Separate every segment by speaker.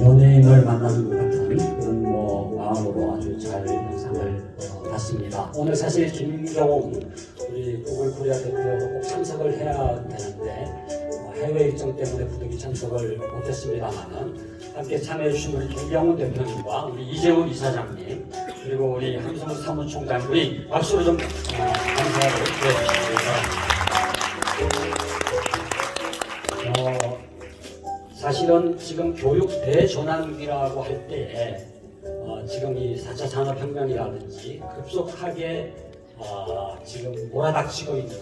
Speaker 1: 연예인을 만나는 것 같은 그런 마음으로 아주 잘 영상을 봤습니다. 오늘 사실 김경호 우리 구글 코리아 대표도 꼭 참석을 해야 되는데 해외 일정 때문에 부득이 참석을 못했습니다만은 함께 참여해 주신 우리 김경훈 대표님과 우리 이재훈 이사장님 그리고 우리 한성우 사무총장 우리 박수로 좀 감사를 드려주시기 바랍니다. 사실은 지금 교육 대전환기라고 할 때에 지금 이 4차 산업혁명이라든지 급속하게 지금 몰아닥치고 있는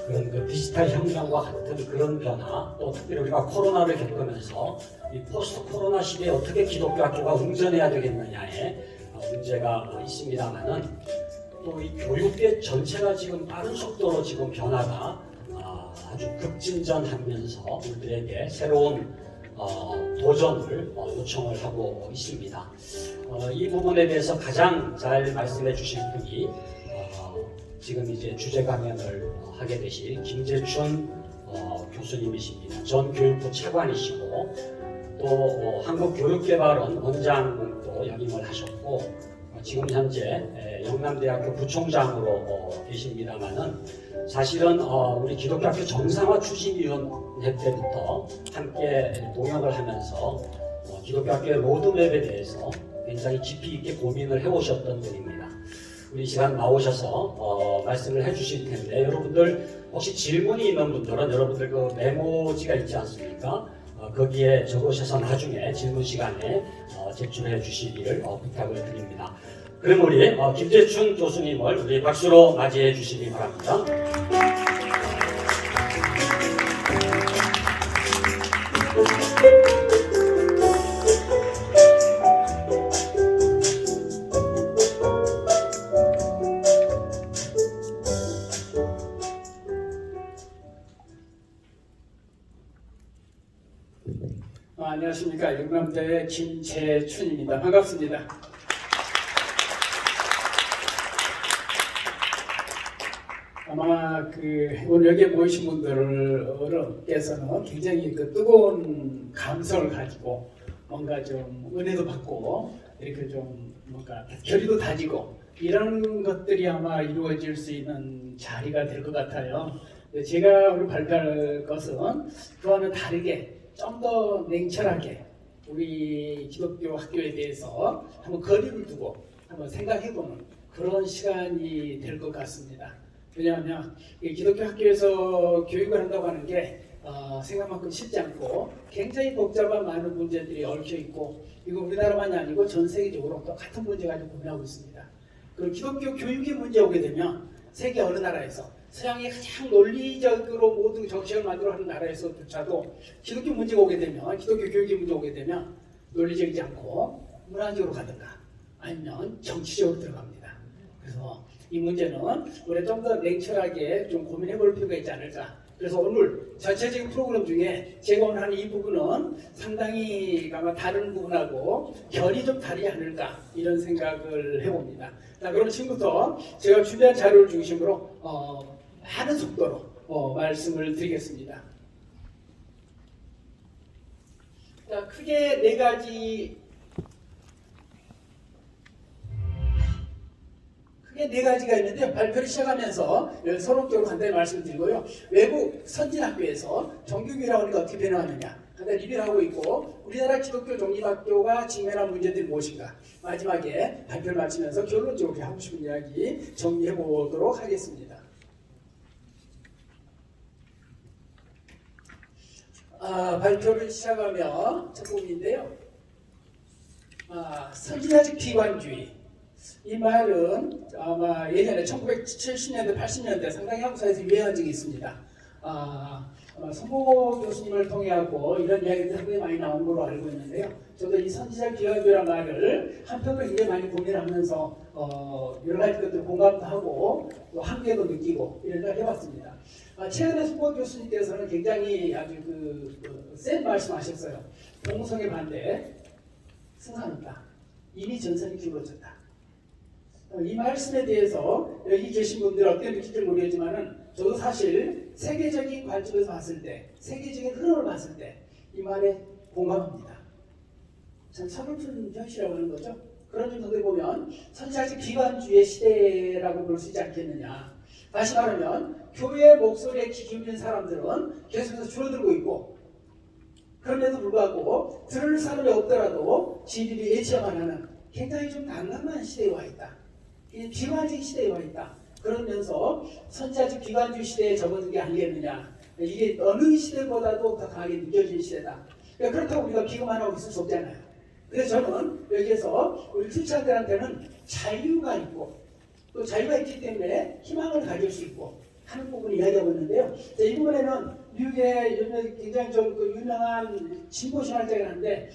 Speaker 1: 그런 그 디지털 혁명과 같은 그런 변화, 또 특별히 우리가 코로나를 겪으면서 이 포스트 코로나 시대에 어떻게 기독교 학교가 응전해야 되겠느냐에 문제가 있습니다만은 또 이 교육계 전체가 지금 빠른 속도로 지금 변화가 아주 급진전하면서 우리들에게 새로운 도전을 요청을 하고 있습니다. 이 부분에 대해서 가장 잘 말씀해 주실 분이 지금 이제 주제 강연을 하게 되실 김재춘 교수님이십니다. 전 교육부 차관이시고 또 한국교육개발원 원장도 역임을 하셨고 지금 현재 영남대학교 부총장으로 계십니다만은 사실은 우리 기독교학교 정상화 추진위원회 때부터 함께 동역을 하면서 기독교학교의 로드맵에 대해서 굉장히 깊이 있게 고민을 해오셨던 분입니다. 우리 시간 나오셔서 말씀을 해주실 텐데 여러분들 혹시 질문이 있는 분들은 여러분들 그 메모지가 있지 않습니까? 거기에 적으셔서 나중에 질문 시간에 제출해 주시기를 부탁을 드립니다. 그럼 우리 김재춘 교수님을 우리 박수로 맞이해 주시기 바랍니다.
Speaker 2: 안녕하십니까. 영남대 김재춘입니다. 반갑습니다. 아마 오늘 여기에 모이신 분들께서는 굉장히 뜨거운 감성을 가지고 뭔가 좀 은혜도 받고 이렇게 좀 뭔가 결의도 다지고 이런 것들이 아마 이루어질 수 있는 자리가 될 것 같아요. 제가 오늘 발표할 것은 그와는 다르게 좀 더 냉철하게 우리 기독교 학교에 대해서 한번 거리를 두고 한번 생각해보는 그런 시간이 될 것 같습니다. 왜냐하면 기독교 학교에서 교육을 한다고 하는 게 생각만큼 쉽지 않고 굉장히 복잡한 많은 문제들이 얽혀 있고 이거 우리나라만이 아니고 전 세계적으로 똑같은 문제 가지고 고민하고 있습니다. 그리고 기독교 교육의 문제 오게 되면 세계 어느 나라에서 서양이 가장 논리적으로 모든 정책을 만들어 하는 나라에서조차도 기독교 문제가 오게 되면 기독교 교육의 문제 오게 되면 논리적이지 않고 문화적으로 가든가 아니면 정치적으로 들어갑니다. 그래서 이 문제는 우리 좀 더 냉철하게 좀 고민해 볼 필요가 있지 않을까. 그래서 오늘 전체적인 프로그램 중에 제가 오늘 하는 이 부분은 상당히 아마 다른 부분하고 결이 좀 다르지 않을까 이런 생각을 해봅니다. 자, 그럼 지금부터 제가 준비한 자료를 중심으로 하는 속도로 말씀을 드리겠습니다. 자, 크게 네 가지가 있는데 발표를 시작하면서 서론적으로 간단히 말씀드리고요. 외국 선진학교에서 정규교육이라고 하니까 어떻게 변화하느냐 간단히 리뷰를 하고 있고 우리나라 기독교 종립학교가 직면한 문제들이 무엇인가 마지막에 발표를 마치면서 결론적으로 하고 싶은 이야기 정리해 보도록 하겠습니다. 발표를 시작하며 첫 부분인데요. 선진화적 비관주의 이 말은 아마 예전에 1970년대, 80년대 상당히 한국사에서 유행한 적이 있습니다. 아마 성모 교수님을 통해하고 이런 이야기들이 상당히 많이 나온 걸로 알고 있는데요. 저도 이 선지자 비관주의라는 말을 한편으로 굉장히 많이 고민을 하면서 여러 가지 것들 공감도 하고 또 한계도 느끼고 이런 걸 해봤습니다. 최근에 성모 교수님께서는 굉장히 아주 센 말씀하셨어요. 동성애 반대, 승산없다. 이미 전선이 기울어졌다. 이 말씀에 대해서 여기 계신 분들 어떻게 느낄지 모르겠지만은 저도 사실 세계적인 관점에서 봤을 때, 세계적인 흐름을 봤을 때 이 말에 공감합니다. 참 서글픈 현실이라고 하는 거죠. 그런 점들을 보면 선지자식 비관주의 시대라고 볼 수 있지 않겠느냐. 다시 말하면 교회의 목소리에 귀 기울이는 사람들은 계속해서 줄어들고 있고, 그럼에도 불구하고 들을 사람이 없더라도 진리를 예체만 하는 굉장히 좀 난감한 시대에 와 있다. 비관적 시대에 와 있다. 그러면서 선지자적 비관주의 시대에 접어든 게 아니겠느냐. 이게 어느 시대보다도 더 강하게 느껴지는 시대다. 그러니까 그렇다고 우리가 비교만 하고 있을 수 없잖아요. 그래서 저는 여기에서 우리 크리스찬들한테는 자유가 있고 또 자유가 있기 때문에 희망을 가질 수 있고 하는 부분을 이야기하고 있는데요. 이 부분에는 미국의 굉장히 좀 유명한 진보 신학자가 있는데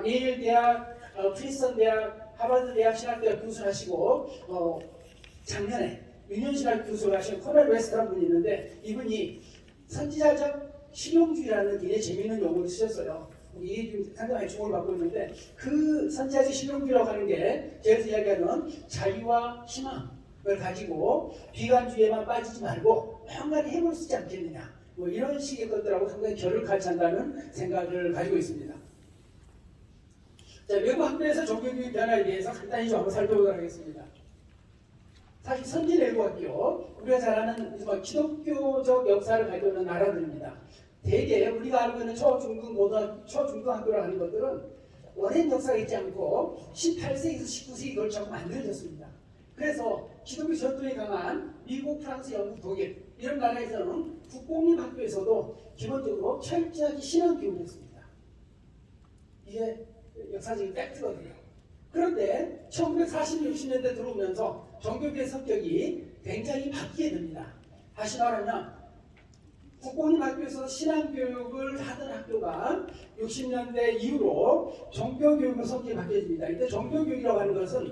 Speaker 2: 예일 대학, 프린스턴 대학, 하버드 대학 신학대학 교수를 하시고 작년에 유년신학 교수를 하신 코넬 웨스트라는 분이 있는데, 이분이 선지자적 실용주의라는 굉장히 재미있는 용어를 쓰셨어요. 이게 지금 상당히 주목을 받고 있는데, 그 선지자적 실용주의라고 하는 게 제가 이야기하는 자유와 희망을 가지고 비관주의에만 빠지지 말고 한가지 해볼 수 있지 않겠느냐, 뭐 이런 식의 것들하고 상당히 결을 같이 한다는 생각을 가지고 있습니다. 자, 외국 학교에서 종교교육 변화에 대해서 간단히 좀 한번 살펴보도록 하겠습니다. 사실 선진 외국 학교, 우리가 잘 아는 기독교적 역사를 가지고 있는 나라들입니다. 대개 우리가 알고 있는 초중등학교라고 하는 것들은 오랜 역사가 있지 않고 18세기에서 19세기 걸쳐서 만들어졌습니다. 그래서 기독교 전통이 강한 미국, 프랑스, 영국, 독일 이런 나라에서는 국공립학교에서도 기본적으로 철저하게 신앙교육을 했습니다. 이게 역사적인 팩트거든요. 그런데 1940, 60년대 들어오면서 종교교의 성격이 굉장히 바뀌게 됩니다. 다시 말하면 국공립학교에서 신앙교육을 하던 학교가 60년대 이후로 종교교육으로 성격이 바뀌어집니다. 이때 종교교육이라고 하는 것은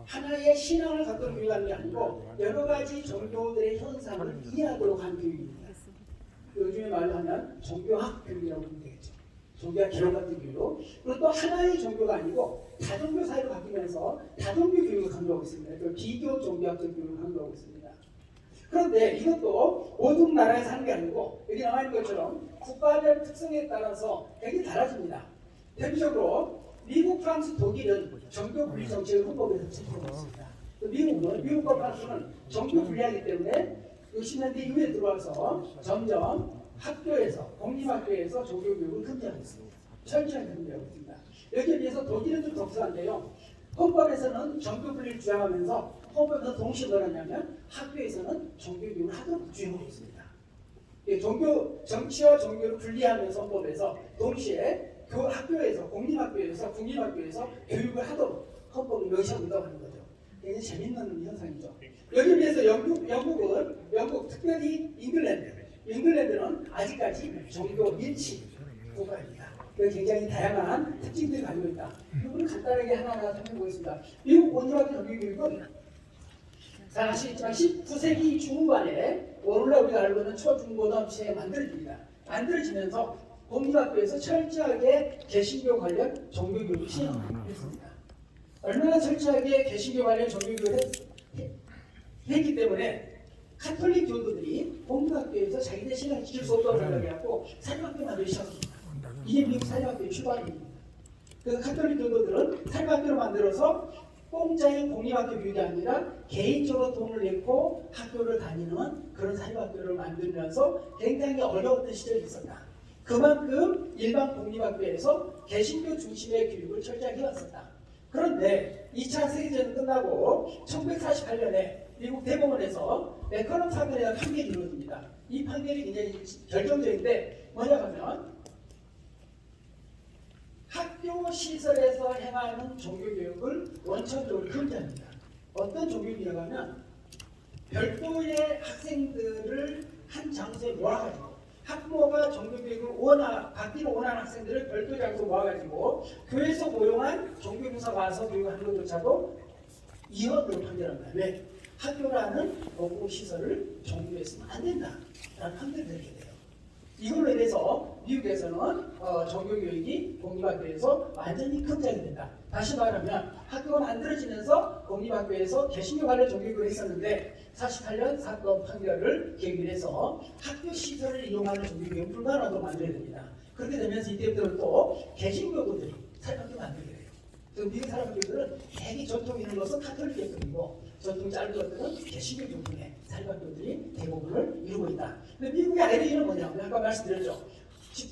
Speaker 2: 하나의 신앙을 갖도록 교육하는 게 아니고 여러 가지 종교들의 현상을 이해하도록 하는 교육입니다. 요즘에 말로 하면 종교학 교육이라고 보면 되겠죠. 종교학 개론 같은 교육. 그리고 또 하나의 종교가 아니고 다종교 사회로 바뀌면서 다종교 교육을 강조하고 있습니다. 그 비교 종교학적 교육을 강조하고 있습니다. 그런데 이것도 모든 나라에서 하는 게 아니고 여기 나와 있는 것처럼 국가별 특성에 따라서 되게 달라집니다. 대표적으로 미국, 프랑스, 독일은 종교 분리 정책을 헌법에서 지키고 있습니다. 미국과 프랑스는 종교 분리하기 때문에 60년대 이후에 들어와서 점점 학교에서, 공립학교에서 종교교육을 금지하고 있습니다. 철저하게 금지하고 있습니다. 여기에 비해서 독일은 좀 독특한데요. 헌법에서는 종교분리를 주장하면서 헌법에서 동시에 뭐라냐면 학교에서는 종교교육을 하도록 주장하고 있습니다. 정치와 종교를 분리하면서 헌법에서 동시에 학교에서, 공립학교에서, 국립학교에서 교육을 하도록 헌법을 명시하고 있다고 하는 거죠. 굉장히 재밌는 현상이죠. 여기에 비해서 영국, 특별히 잉글랜드는 아직까지 종교 일치 국가입니다. 굉장히 다양한 특징들을 가지고 있다. 이부분을 간단하게 하나하나 살펴보겠습니다. 미국 공립학교 종교교육은 잘 아시겠지만 19세기 중후반에 오늘날 우리가 알고 있는 초중고등학교에 만들어지면서 공립학교에서 철저하게 개신교 관련 종교교육을 시행했습니다. 얼마나 철저하게 개신교 관련 종교교육을 했기 때문에 카톨릭 교도들이 공립학교에서 자기네 신앙을 지킬 수 없다고 생각해갖고 사립학교 만들기 시작합니다. 이게 미국 사립학교의 출발입니다. 그래서 카톨릭 교도들은 사립학교를 만들어서 공짜인 공립학교 교육이 아니라 개인적으로 돈을 내고 학교를 다니는 그런 사립학교를 만들면서 굉장히 어려웠던 시절이 있었다. 그만큼 일반 공립학교에서 개신교 중심의 교육을 철저하게 해왔었다. 그런데 2차 세계대전이 끝나고 1948년에 미국 대법원에서 맥커럼 사건에 대한 판결이 이루어집니다. 이 판결이 굉장히 결정적인데 뭐냐 하면 학교 시설에서 행하는 종교교육을 원천적으로 금지합니다. 어떤 종교교육이라고 하면 별도의 학생들을 한 장소에 모아가지고 학부모가 종교교육을 받기를 원하는 학생들을 별도 장소에 모아가지고 교회에서 고용한 종교교사가 와서 교육하는 것조차도 이혼으로 판결합니다. 왜? 학교라는 공공시설을 종교에 쓰면 안 된다라는 판결을 내리게 돼요. 이걸로 인해서 미국에서는 종교교육이 공립학교에서 완전히 금지하게 된다. 다시 말하면 학교가 만들어지면서 공립학교에서 개신교 관련 종교교육을 했었는데 48년 사건 판결을 계기로 해서 학교 시설을 이용하는 종교교육을 불가능하도록 만들어야 됩니다. 그렇게 되면서 이때부터 또 개신교도들이 사립학교를 만들게 돼요. 미국 사람들은 대개 전통 있는 것은 카톨릭 계통이고 전통 짧은 것들은 개신교 종교의 사립학교들이 대부분을 이루고 있다. 근데 미국의 아이디어는 뭐냐면 아까 말씀드렸죠.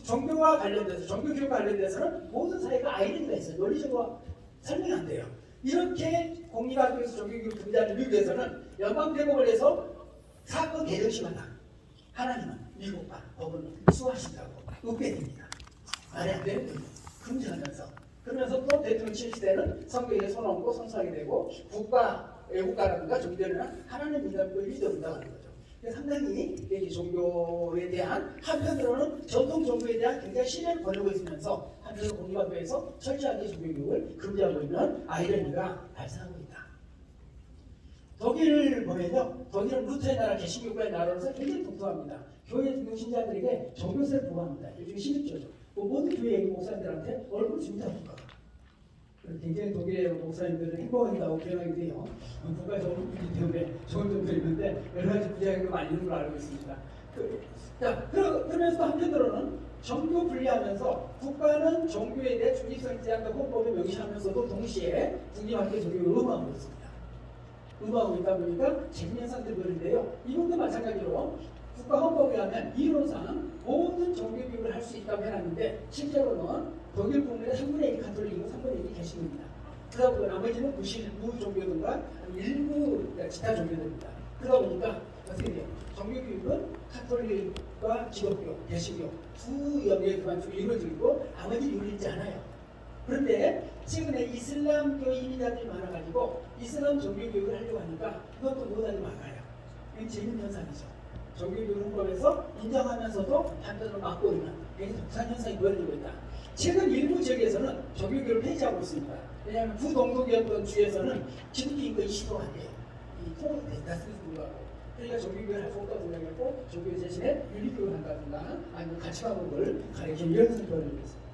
Speaker 2: 종교와 관련돼서 종교교육과 관련돼서는 모든 사회가 아이디어가 있어요. 논리적으로 설명이 안 돼요. 이렇게 공립학교에서 종교교육 등장하는 미국에서는 연방대법원에서 사건 개정심하다. 하나님은 미국과 법을 수호하신다고 읍배됩니다. 말이 안 되는 거예요. 금지하면서. 그러면서 또 대통령 시대는 성경에 손 얹고 성사하게 되고 국가, 애국가라든가 종교는 하나님 민감을 믿어본다는 거죠. 상당히 이 종교에 대한 한편으로는 전통 종교에 대한 굉장히 신뢰를 보내고 있으면서 한편으로 공립학교에서 철저하게 종교교육을 금지하고 있는 아이러니가 발생하고 있다. 독일을 보면요, 독일은 루터의 나라, 개신교과의 나라로서 굉장히 독특합니다. 교회 신자들에게 종교세를 부과합니다. 요즘 신입조죠. 모든 교회 목사님들한테 얼굴 줍니다. 굉장히 독일의 목사님들은 행복하다고 표현하게 돼요. 국가에서 얼굴이 때문에 좋은 점도 있는데 여러 가지 부작용도 많이 있는 걸로 알고 있습니다. 그러면서 한편으로는 종교 분리하면서 국가는 종교에 대해 중립성에 대한 헌법에 명시하면서도 동시에 국립학교 종교를 의무하고 있습니다. 의무하고 있다 보니까 재미현상들이 벌인데요. 이분도 마찬가지로 국가 헌법에 하면 이론상 모든 종교교육을 할 수 있다고 해놨는데 실제로는 독일 국민의 3분의 1이 가톨릭이고 3분의 1이 개신교입니다. 그러다 보니 나머지는 무신무 종교든가 일부 기타 종교들입니다. 그러다 보니까 어떻게 돼요? 종교교육은 가톨릭과 기독교, 개신교 두 영역에만 좀 이루어지고 나머지 이루어지지 않아요. 그런데 최근에 이슬람교 이민자들이 많아가지고 이슬람 종교교육을 하려고 하니까 그것도 못하지 막아요. 이게 재밌는 현상이죠. 종교교육 헌법에서 인정하면서도 한편으로 막고 있는 굉장히 독특한 현상이 보여지고 있다. 최근 일부 지역에서는 종교교육을 폐지하고 있습니다. 왜냐하면 부동독이었던 주에서는 기독교 인구 20%가 안 돼요. 이 통일이 됐다스에서 불구하고. 그러니까 종교교육을 할 수 없다고 생각했고 종교 대신에 윤리교육을 한다든가 아니면 가치과목을 가르치는 이런 현상이 벌어지고 있습니다.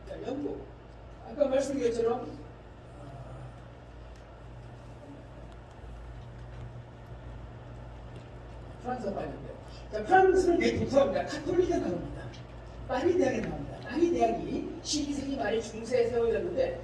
Speaker 2: 자, 영국. 아까 말씀드린 것처럼 프랑스가 빠졌는데, 자, 프랑스는 되게 독특합니다. 카톨릭에 나옵니다. 파리 대학에 나옵니다. 파리 대학이 12세기 말 중세에 세워졌는데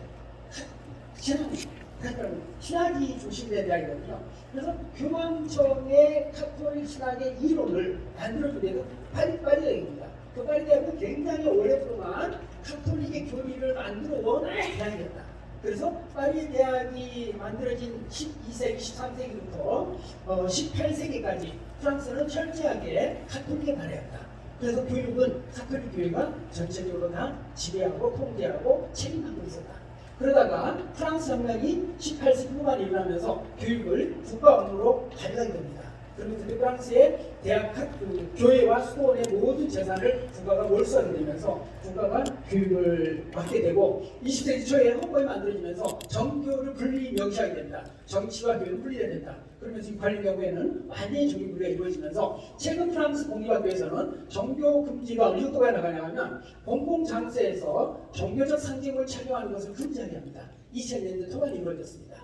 Speaker 2: 신학이 중심된 대학이거든요. 그래서 교황청의 카톨릭 신학의 이론을 만들어준 데가 파리 대학입니다. 그 파리 대학은 굉장히 오랫동안 카톨릭의 교리를 만들어 온 대학이었다. 그래서 파리 대학이 만들어진 12세기, 13세기부터 18세기까지 프랑스는 철저하게 카톨릭에 반해였다. 그래서 교육은 카톨릭 교회가 전체적으로 다 지배하고 통제하고 책임하고 있었다. 그러다가 프랑스 혁명이 18세기 후반에 일어나면서 교육을 국가 업무로 가져가게 됩니다. 그러면서 프랑스의 대학, 교회와 수도원의 모든 재산을 국가가 몰수하게 되면서 국가가 교육을 받게 되고 20세기 초에 헌법이 만들어지면서 정교를 분리 명시하게 된다. 정치와 교육을 분리해야 된다. 그러면서 이 관련 경우에는 완전히 종교 분리가 이루어지면서 최근 프랑스 공립학교에서는 종교 금지가 어느 정도가 나가냐면 공공장소에서 종교적 상징을 착용하는 것을 금지하게 합니다. 2000년대 초반에 이루어졌습니다.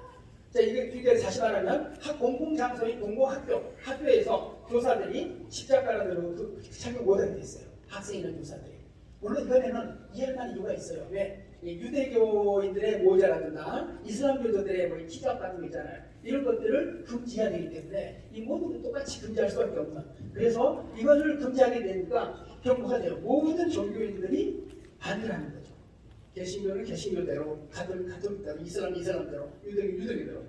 Speaker 2: 자, 이게 다시 말하면 공공장소인 공공학교에서 교사들이 십자가라도 착용 못하게 돼 있어요. 학생이나 교사들이. 물론 이번에는 이해할 만한 이유가 있어요. 왜? 유대교인들의 모자라든가 이슬람교도들의 뭐 히잡 같은 거 있잖아요. 이런 것들을 금지해야 되기 때문에 이 모든 걸 똑같이 금지할 수밖에 없는. 그래서 이것을 금지하게 되니까 경고가 돼요. 모든 종교인들이 반대를 하는 거죠. 개신교는 개신교대로, 가톨릭대로, 이슬람대로, 유대교대로.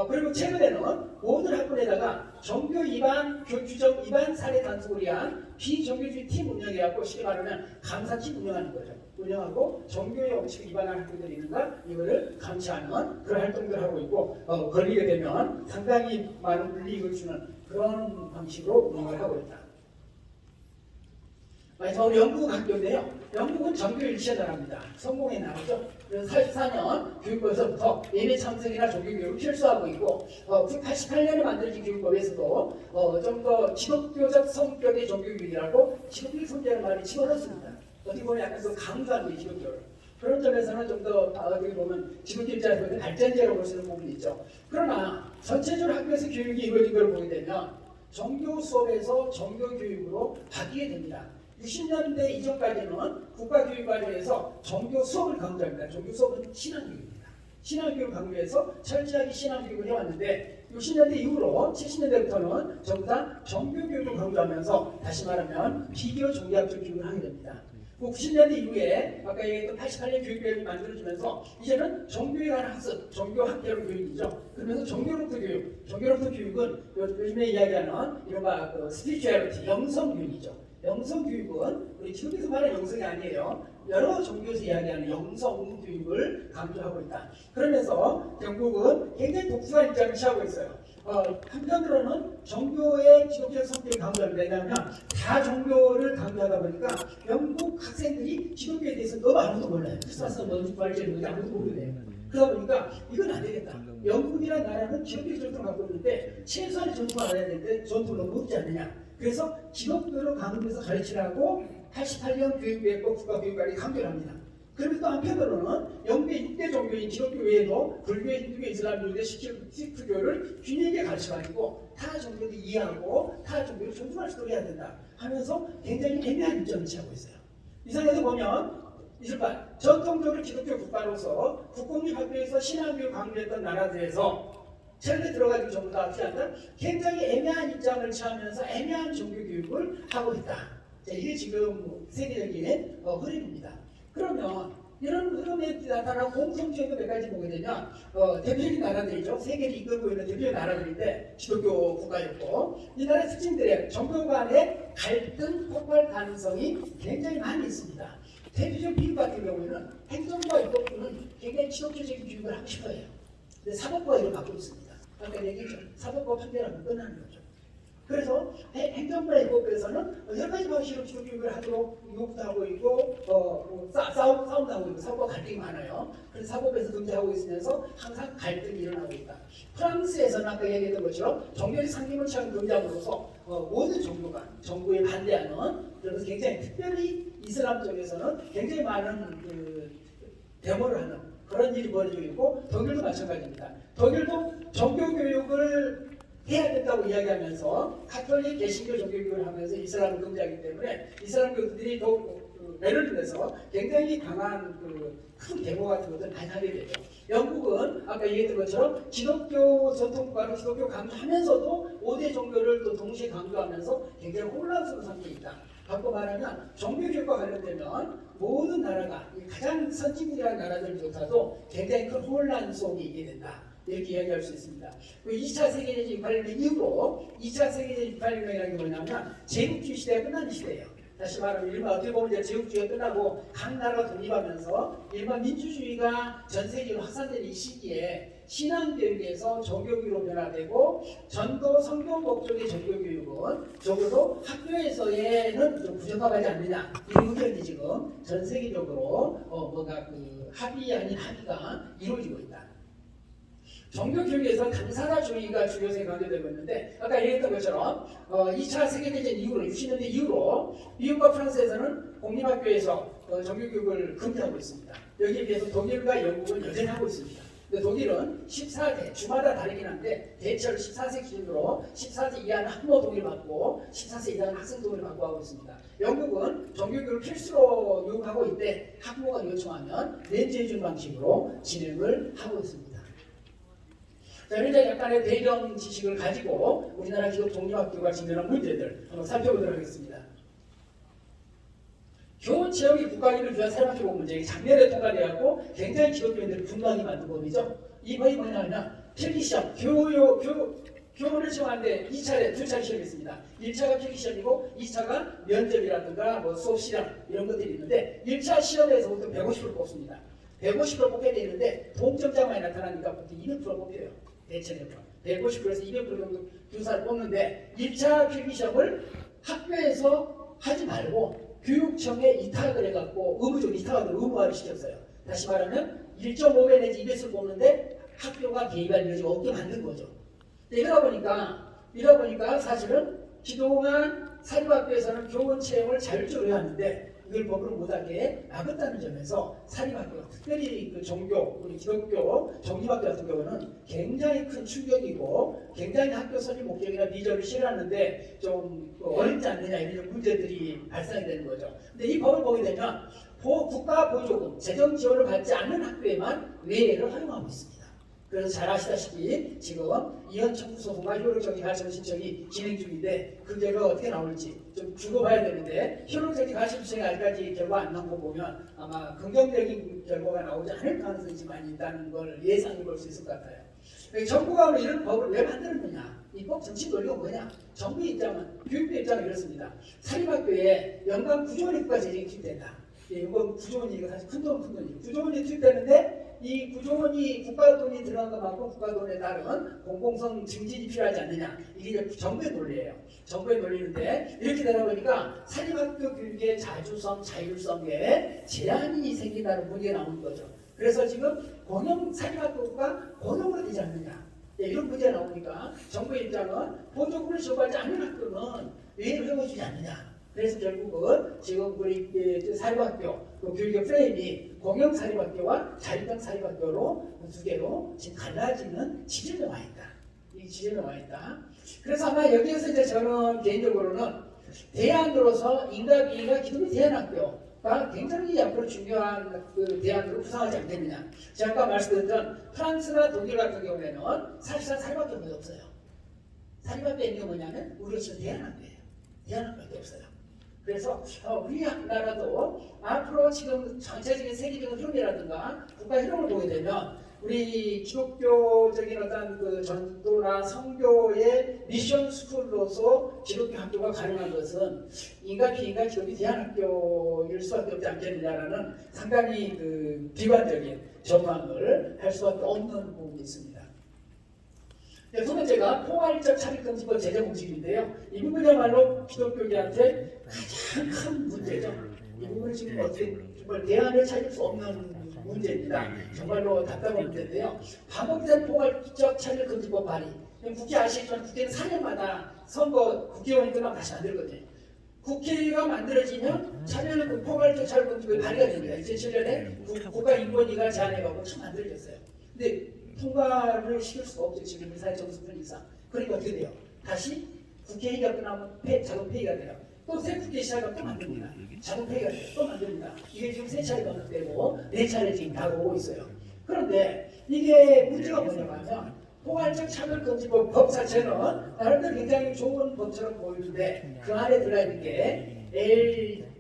Speaker 2: 그리고 최근에는 모든 학군에다가 종교 위반, 규정 위반 사례 단속을 위한 비종교주의 팀 운영해갖고 쉽게 말하면 감사팀 운영하는 거죠. 운영하고 종교의 원칙을 위반하는 학교들이 있는가 이거를 감시하는 그런 활동들을 하고 있고 걸리게 되면 상당히 많은 불이익을 주는 그런 방식으로 운영을 하고 있다. 저 영국 학교인데요. 영국은 정교 일치의 나라입니다. 성공의 나라죠. 그래서 44년 교육부에서부터 예배 참석이나 종교교육을 필수하고 있고 88년에 만들어진 교육법에서도 좀 더 기독교적 성격의 종교교육이라고 기독교 성격의 말이 집어넣습니다. 어떻게 보면 약간 좀 강조하는 게 기독교를. 그런 점에서는 좀 더 어떻게 보면 기독교 입장에서 보면 발전제로 볼 수 있는 부분이 있죠. 그러나 전체적으로 학교에서 교육이 이루어진 걸 보게 되면 종교 수업에서 종교 교육으로 바뀌게 됩니다. 90년대 이전까지는 국가교육과정에서 종교 수업을 강조합니다. 종교 수업은 신앙교육입니다. 신앙교육을 강조해서 철저하게 신앙교육을 해왔는데 60년대 이후로 70년대부터는 전부 다 종교교육을 강조하면서 다시 말하면 비교 종교학적 교육을 하게 됩니다. 90년대 이후에 아까 얘기했던 88년 교육개혁이 만들어지면서 이제는 종교에 관한 학습, 종교학개론 교육이죠. 그러면서 종교로부터 교육, 종교로부터 교육은 요즘에 이야기하는 이른바 스피리추얼리티, 영성 교육이죠. 영성 교육은 우리 기독교에서 말하는 영성이 아니에요. 여러 종교에서 이야기하는 영성 교육을 강조하고 있다. 그러면서 영국은 굉장히 독특한 입장을 취하고 있어요. 한편으로는 종교의 기독교적 성격을 강조합니다. 왜냐하면 다 종교를 강조하다 보니까 영국 학생들이 기독교에 대해서 너무 아무도 몰라요. 크리스마스가 뭔지 말지는 아무도 모르네요. 그러다 보니까 이건 안 되겠다. 영국이라는 나라는 기독교 전통을 갖고 있는데 최소한의 전통을 알아야 되는데 전통은 너무 없지 않느냐. 그래서 기독교를 강조해서 가르치라고 88년 교육개혁법 국가교육관이 강조를 합니다. 그리고 또 한편으로는 영국의 6대 종교인 기독교 외에도 불교, 힌두교, 이슬람, 유대, 시크교를 균형 있게 가르쳐가지고 타 종교도 이해하고 타 종교를 존중할 수 있도록 해야 된다 하면서 굉장히 애매한 입장을 취하고 있어요. 이 상에서 보면 이슬람 전통적으로 기독교 국가로서 국공립학교에서 신앙교육 강조했던 나라들에서 최근에 들어가지고 전부 다 취한다. 굉장히 애매한 입장을 취하면서 애매한 종교교육을 하고 있다. 자, 이게 지금 세계적인 흐름입니다. 그러면 이런 흐름에 나타난 공통점도 몇 가지 보게 되면 대표적인 나라들이죠. 세계를 이끌고 있는 대표적인 나라들인데 기독교 국가였고 이 나라의 특징들의 종교 간의 갈등 폭발 가능성이 굉장히 많이 있습니다. 대표적인 미국 같은 경우에는 행정부와 입법부는 굉장히 기독교적인 교육을 하고 싶어요. 근데 사법부가 이걸 갖고 있습니다. 아까 얘기했죠. 사법부가 판결하면 끝나는 거죠. 그래서 행정부나 입법부에서는 여러 가지 방식으로 기독교육을 하도록 요구도 하고 있고 싸움도 하고 있고 사법과 갈등이 많아요. 그래서 사법에서 등장하고 있으면서 항상 갈등이 일어나고 있다. 프랑스에서는 아까 얘기했던 것처럼 종교의 상징을 취한 등장으로서 모든 종교가 정부에 반대하는 그래서 굉장히 특별히 이슬람 쪽에서는 굉장히 많은 데모를 하는 그런 일이 벌어지고 있고 독일도 마찬가지입니다. 독일도 종교교육을 해야 된다고 이야기하면서 가톨릭 개신교 종교교육을 하면서 이슬람을 금지하기 때문에 이슬람 교徒들이 더욱 베를린에서 굉장히 강한 큰 데모 같은 것들을 많이 하게 되죠. 영국은 아까 얘기했던 것처럼 기독교 전통국가로 기독교 강조하면서도 5대 종교를 또 동시에 강조하면서 굉장히 혼란스러운 상태에 있다. 바꿔 말하면 종교교육과 관련되면 모든 나라가 가장 선진국이라는 나라들조차도 굉장히 큰 혼란 속에 있게 된다. 이렇게 이야기할 수 있습니다. 2차 세계대전 68년 이후로 2차 세계대전 68년이라는 게 뭐냐면 제국주의 시대가 끝나는 시대예요. 다시 말하면 일반 어떻게 보면 이제 제국주의가 끝나고 각 나라가 독립하면서 일반 민주주의가 전 세계로 확산되는 이 시기에 신앙교육에서 종교교육으로 변화되고 전도 성경 목적의 종교교육은 적어도 학교에서는 좀 부족하지 않느냐 이런 의견이 지금 전 세계적으로 뭔가 합의 아닌 합의가 이루어지고 있다. 종교교육에서 당사자주의가 중요성이 강조되고 있는데 아까 얘기했던 것처럼 2차 세계대전 이후로 60년대 이후로 미국과 프랑스에서는 공립학교에서 종교교육을 금지하고 있습니다. 여기에 비해서 독일과 영국은 여전히 하고 있습니다. 근데 독일은 14세, 주마다 다르긴 한데 대체로 14세 기준으로 14세 이하는 학부모 동의를 받고 14세 이하는 학생 동의를 받고 하고 있습니다. 영국은 종교교육을 필수로 요구하고 있대 학부모가 요청하면 렌즈해준 방식으로 진행을 하고 있습니다. 자, 현재 약간의 배경 지식을 가지고 우리나라 기독 독립학교가 직면한 문제들 한번 살펴보도록 하겠습니다. 교원 체험이 국가기를 위한 사립학교 문제 작년에 통과되었고 굉장히 기독교인들을 분노하게 만든 법이죠. 이 법이 뭐냐면 필기시험, 교원을 시험하는데 2차례, 2차례 시험이 있습니다. 1차가 필기시험이고 2차가 면접이라든가 뭐 수업 실험 이런 것들이 있는데 1차 시험에서부터 150%를 뽑습니다. 150% 뽑게 되는데 동점자만이 나타나니까 보통 200% 뽑혀요. 대체적으로 150%에서 200% 정도 교사를 뽑는데 1차 필기시험을 학교에서 하지 말고 교육청에 이탁을 해갖고 의무적으로 이탁을 의무화를 시켰어요. 다시 말하면 1.5배 내지 2배수를 뽑는데 학교가 개입할 여지가 없게 만든 거죠. 이러다 보니까 사실은 그동안 사립학교에서는 교원 체험을 자율적으로 해왔는데 이걸 법으로 못하게 막았다는 점에서 사립학교, 특별히 그 종교, 우리 기독교 종립학교 같은 경우는 굉장히 큰 충격이고 굉장히 학교 설립 목적이나 비전을 실현하는데 좀 어렵지 않느냐 이런 문제들이 발생이 되는 거죠. 근데 이 법을 보게 되면 국가 보조금, 재정 지원을 받지 않는 학교에만 외래를 활용하고 있습니다. 그래서 잘 아시다시피 지금 이현 청구 소송과 효력정지 가처분 신청이 진행 중인데 그 결과 어떻게 나올지 좀 두고 봐야 되는데 효력정지 가처분 신청이 아직까지 결과 안 나온 거 보면 아마 긍정적인 결과가 나오지 않을 가능성이 많이 있다는 걸 예상해 볼 수 있을 것 같아요. 정부가 이런 법을 왜 만들었느냐? 이 법 정치 논리가 뭐냐? 정부의 입장은, 교육부 입장은 이렇습니다. 사립학교에 연간 9조 원의 국가 재정이 투입된다. 이건 9조 원이 이거 사실 큰 돈이에요. 9조 원이 투입되는데 이 9조 원이 국가 돈이 들어간 것만큼 국가 돈에 따른 공공성 증진이 필요하지 않느냐. 이게 정부의 논리예요. 정부의 논리인데 이렇게 되다 보니까 사립학교 교육의 자주성, 자율성에 제한이 생긴다는 문제가 나오는 거죠. 그래서 지금 공영 사립학교가 공영으로 되지 않느냐. 이런 문제가 나오니까 정부의 입장은 보조금을 지원하지 않는 학교는 왜 허용해주지 않느냐. 그래서 결국은 지금 우리 사립학교 교육의 프레임이 공영 사립학교와 자율형 사립학교로 두 개로 지금 갈라지는 지점에 와 있다. 이 지점에 와 있다. 그래서 아마 여기에서 이제 저는 개인적으로는 대안으로서 인가비가 기존의 대안학교가 굉장히 앞으로 중요한 그 대안으로 구상하지 않겠느냐. 제가 아까 말씀드렸던 프랑스나 독일 같은 경우에는 사실상 사립학교가 없어요. 사립학교에 있는 게 뭐냐면 우리가 지금 대안학교예요. 대안학교밖에 없어요. 그래서 우리 나라도 앞으로 지금 전체적인 세계적인 흐름이라든가 국가 흐름을 보게 되면 우리 기독교적인 어떤 그 전도나 성교의 미션 스쿨로서 기독교 학교가 가능한 것은 인가 비인가 기독교 대안학교일 수밖에 없지 않겠느냐라는 상당히 그 비관적인 전망을 할 수밖에 없는 부분이 있습니다. 두 번째가 포괄적 차별금지법 제정 움직임인데요. 이 부분이야말로 기독교계한테 가장 큰 문제죠. 이 부분은 지금 어떻게 정말 대안을 찾을 수 없는 문제입니다. 정말로 답답한 문제인데요. 반복된 포괄적 차별금지법 발의. 국회 아시겠지만 국회는 4년마다 선거 국회의원이 끝나면 다시 만들거든요. 국회가 만들어지면 포괄적 차별금지법이 발의가 됩니다. 2007년에 국가인권위가 제안해가지고 처음 만들어졌어요. 근데 통과를 시킬 수가 없죠. 지금 의사의 정수편 이상. 그러니까 어떻게 돼요? 다시 국회의가 끝나면 자동 폐기가 돼요. 또 새 국회 시작하면 또 만듭니다. 자동 폐기가 돼요. 또 만듭니다. 이게 지금 3차례 반복되고 4차례 지금 다가오고 있어요. 그런데 이게 문제가 뭐냐면 포괄적 차별금지법 법 자체는 나름대로 굉장히 좋은 법처럼 보이는데 그 안에 들어있는 게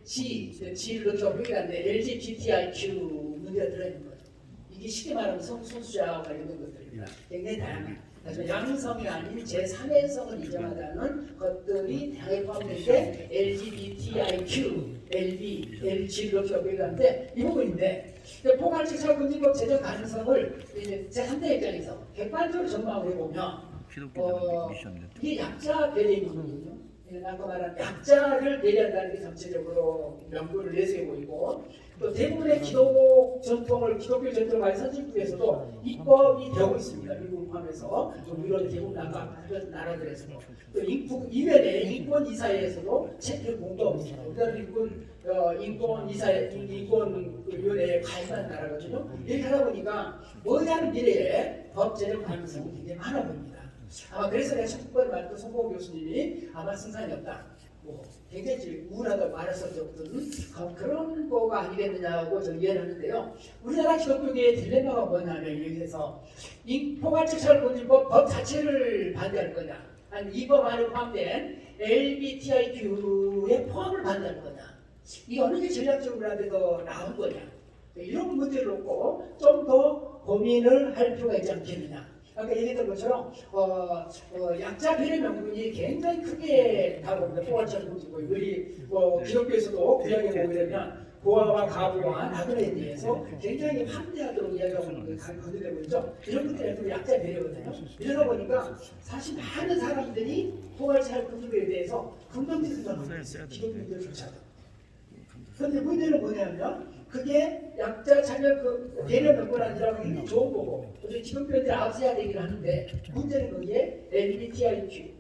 Speaker 2: G를 넣죠. 표기하는데 LGBTIQ 문제가 들어있는 거예요. 이게 쉽게 말하면 성소수자와 관련된 것들입니다. 굉장히 다양한. 하지만 양성이 아닌 제3의 성을 인정하다는 것들이 다양하게 포함되는데 LGBTIQ, LB, LG로 표기하는데 이 부분인데 포괄적 차별금지법 제정 가능성을 이제 제3대 입장에서 객관적으로 전망을 해보면 이게 약자 배려인 부분이거든요. 아까 말한 약자를 배려한다는 게 전체적으로 명분을 내세워 보이고 또 대부분의 기독교 전통을 가진 선진국에서도 입법이 되고 있습니다. 미국을 포함해서 유럽 대부분 나라들에서도 또 이면에 인권이사회에서도 책을 공부하고 있습니다. 우리나라는 인권위원회에 가입한 나라거든요. 이렇게 하다 보니까 머지않은 미래에 법 제정 가능성이 굉장히 많아 보입니다. 아마 그래서 내가 첫 번째 말했던 송보 교수님이 아마 승산이 없다. 굉장히 우울하다고 말했었던 그런 거가 아니겠느냐고 저는 이해를 하는데요. 우리나라 기독교계의 딜레마가 뭐냐면 여기서 포괄적 차별금지법 법 자체를 반대할 거냐, 아니면 이 법 안에 포함된 LGBTIQ의 포함을 반대할 거냐, 이 어느 게 전략적으로 더 나은 거냐, 이런 문제를 놓고 좀 더 고민을 할 필요가 있지 않겠느냐. 아까 얘기했던 것처럼 약자 배려 명분이 굉장히 크게 다가옵니다. 포괄적 금지법. 우리 기독교에서도 구약에 보게 되면 고아와 가부와 나그네에 대해서 굉장히 판대하도록 이야기하고 건드리고 있죠. 이런 것들이 약자 배려거든요. 이러다 보니까 사실 많은 사람들이 포괄적 금지법에 대해서 긍정적인 생각을 했어요. 기독교인들조차도. 그런데 문제는 뭐냐면 그게 약자 차별 배려 명분 아니라고 굉장히 좋은 거고 우리 기독교인들이 앞서야 되긴 하는데 문제는 거기에 LGBTIQ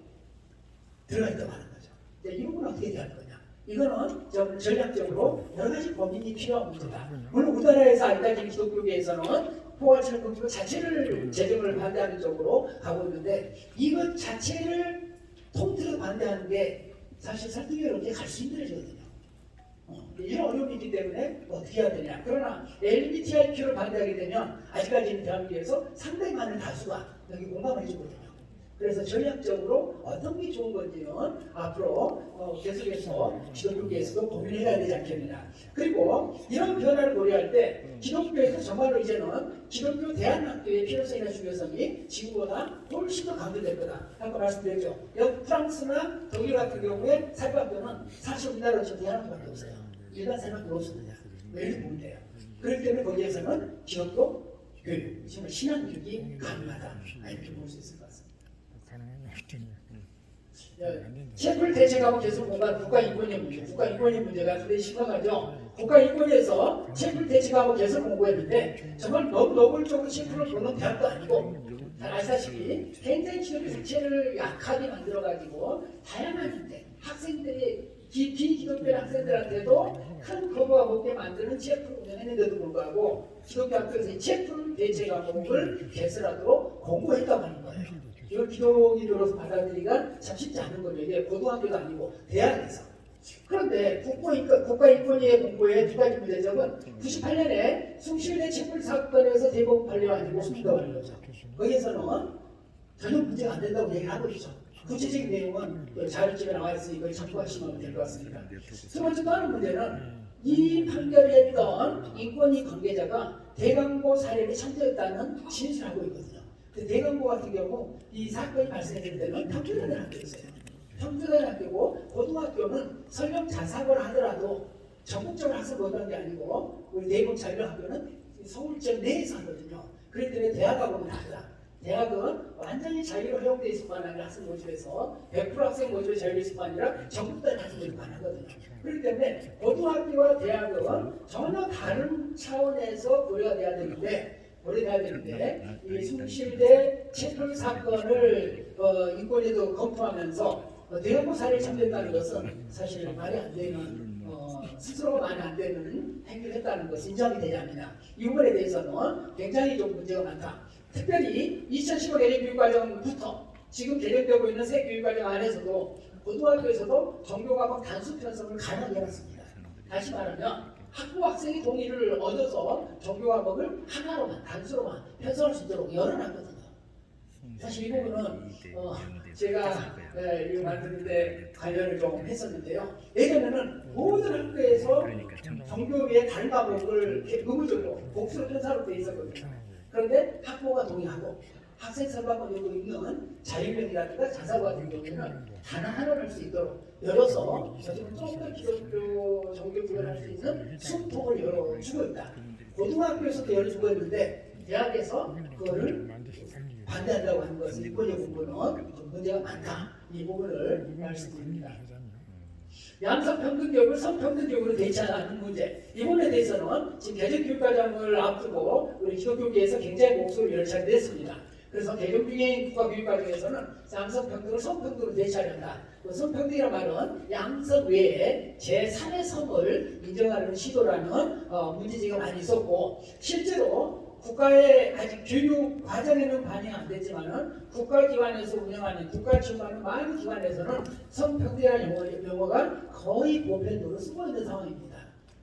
Speaker 2: 들어가 있다고 하는 거죠. 이 부분은 어떻게 대할 거냐. 이거는 좀 전략적으로 여러 가지 고민이 필요한 문제다. 물론 우리나라에서 알다시피 기독교계에서는 포괄철도 자체를 재정을 반대하는 쪽으로 가고 있는데 이것 자체를 통틀어 반대하는 게 사실 설득이 어렵게 갈 수 힘들어지거든요. 이런 어려움이 있기 때문에 어떻게 해야 되냐. 그러나 LGBTIQ를 반대하게 되면 아직까지는 대한민국에서 상당히 많은 다수가 여기 공감을 해주거든요. 그래서 전략적으로 어떤 게 좋은 건지는 앞으로 계속해서 기독교계에서도 고민해야 되지 않겠느냐. 그리고 이런 변화를 고려할 때 기독교에서 정말로 이제는 기독교 대안학교의 필요성이나 중요성이 지금보다 훨씬 더 강조될 거다. 아까 말씀드렸죠. 프랑스나 독일 같은 경우에 사립학교는 사실 우리나라로 지금 대안학교밖에 없어요. 일반 사립학교 없습니다. 왜 이렇게 보면 돼요. 그렇기 때문에 거기에서는 기독교 교육, 정말 신앙 교육이 가능하다. 이렇게 볼 수 있을 것 같습니다. 셰플 대책하고 계속 뭔가 국가인권의 문제, 국가인권의 문제가 굉장히 심각하죠. 국가인권에서 셰플 대책하고 계속 공부했는데 정말 너무 노골적으로 셰플을 보는 대학도 아니고 잘 아시다시피 굉장히 기독교 자체를 약하게 만들어가지고 다양한 형태, 학생들이 비기독교 학생들한테도 큰 거부가 먹게 만드는 셰플을 운영했는데도 불구하고 기독교 학교에서 셰플 대책 과목을 개설하도록 공부했다고 하는 거예요. 이걸 기독인으로서 받아들이기가 참 쉽지 않은 거죠. 이게 고등학교도 아니고 대학에서. 그런데 국가인권위의 공부의 두 가지 문제점은 98년에 숭실대 촛불 사건에서 대법원 판례가 없습니다 하는 거죠. 거기에서는 전혀 문제가 안 된다고 얘기를 하고 있죠. 구체적인 내용은 자료집에 나와 있으니 이걸 참고하시면 될 것 같습니다. 두 번째 또 다른 문제는 이 판결을 했던 인권위 관계자가 대강고 사례를 참조했다는 진술을 하고 있거든요. 대강고 같은 경우 이 사건이 발생했을 때는 평균화된 학교였어요. 평균화된 학교고 고등학교는 설령 자사고를 하더라도 전국적으로 학생 못하는 게 아니고 우리 대입 자율학교는 서울점 내에서 하거든요. 그렇기 때문에 대학하고는 다르다. 대학은 완전히 자유로 허용되어 있을 뿐 아니라 학생 모집에서 100% 학생 모집에 자유로 있을 뿐 아니라 전국단위 학생 모집 가능하거든요. 그렇기 때문에 고등학교와 대학은 전혀 다른 차원에서 고려가 되는데 이 숭실대 촛불 사건을 인권위도 검토하면서 대학고 사례를 참조했다는 것은 사실 말이 안 되는 스스로가 말이 안 되는 행위를 했다는 것이 인정이 되지 않느냐. 이 부분에 대해서는 굉장히 좀 문제가 많다. 특별히 2015 개정교육과정부터 지금 개정되고 있는 새 교육과정 안에서도 고등학교에서도 종교과목 단수 편성을 가능하게 해놨습니다. 다시 말하면 학부 학생이 동의를 얻어서 종교 과목을 하나로만 단수로만 편성할 수 있도록 열어놨거든요. 사실 이 부분은 제가 이거 만들 때 관련을 좀 했었는데요. 예전에는 모든 학교에서 종교의 다른 과목을 의무적으로 복수로 편성으로 되어 있었거든요. 그런데 학부가 동의하고 학생 선발권으로 있는 자율명이라든가 자사고 같은 경우에는 단 하나를 할 수 있도록 열어서 요즘 좀더 기독교 종교 구별할 수 있는 숨통을 열어주고 있다. 고등학교에서도 열어주고 있는데 대학에서 그거를 반대한다고 하는 것은 인권의 부분은 좀 문제가 많다. 이 부분을 말씀드립니다. 양성평등교육을 성평등교육으로 대체하는 문제. 이 부분에 대해서는 지금 개정교육과정을 앞두고 우리 기독교계에서 굉장히 목소리를 열차게 됐습니다. 그래서 개정 중인 국가교육과정에서는 양성평등을 성평등으로 대체하려다. 성평등이라는 말은 양성 외에 제3의 성을 인정하려는 시도라는 문제제기가 많이 있었고 실제로 국가의 아직 교육 과정에는 반영 안 되지만은 국가기관에서 운영하는 국가 지원하는 많은 기관에서는 성평등이라는 용어가 거의 보편적으로 쓰고 있는 상황입니다.